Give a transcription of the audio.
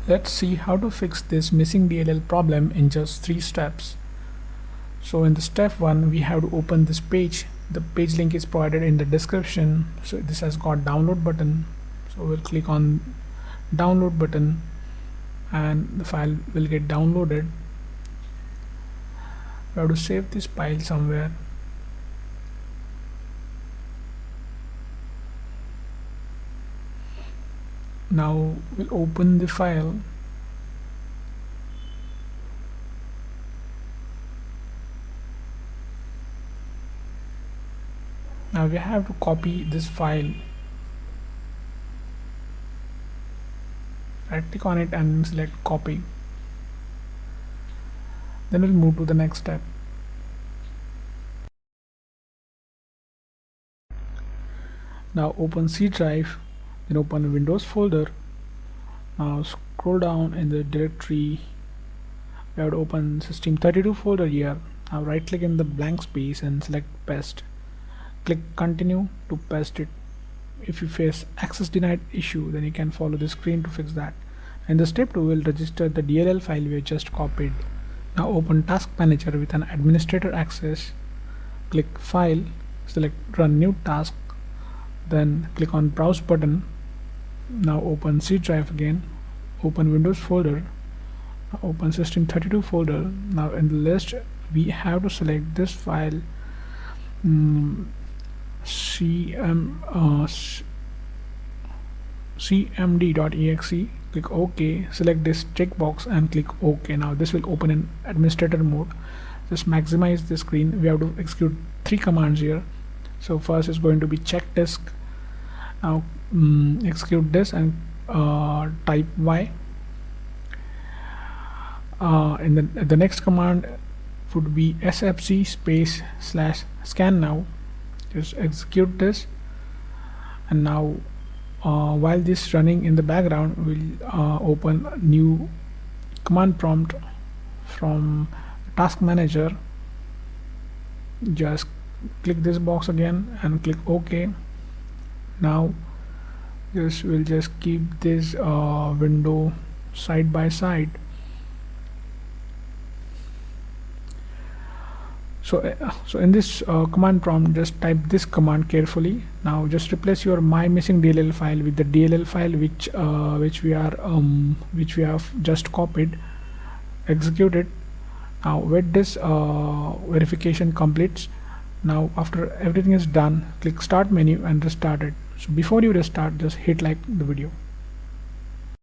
Let's see how to fix this missing DLL problem in just 3 steps. So in the step 1, we have to open this page. The page link is provided in the description. So this has got download button. So we'll click on download button and the file will get downloaded. We have to save this file somewhere. Now we'll open the file. Now we have to copy this file. Right click on it and select copy. Then we'll move to the next step. Now open C drive, then open the Windows folder. Now scroll down in the directory. We have to open System32 folder here. Now right click in the blank space and select paste. Click continue to paste it. If you face access denied issue, then you can follow the screen to fix that. And the step 2 will register the DLL file we just copied. Now open task manager with an administrator access. Click file, select run new task, then click on browse button. Now open C drive again, open Windows folder, open System32 folder. Now in the list we have to select this file, cmd.exe. click OK, select this checkbox and click OK. Now this will open in administrator mode. Just maximize the screen. We have to execute 3 commands here. So first is going to be check disk. Now execute this and type Y. In the next command would be sfc space / scan now. Just execute this, and now while this running in the background, we'll open new command prompt from task manager. Just click this box again and click OK. Now we'll just keep this window side by side. So in this command prompt, just type this command carefully. Now just replace your my missing DLL file with the DLL file which we have just copied. Execute it. Now wait this verification completes. Now after everything is done, click start menu and restart it. So before you restart, just hit like the video.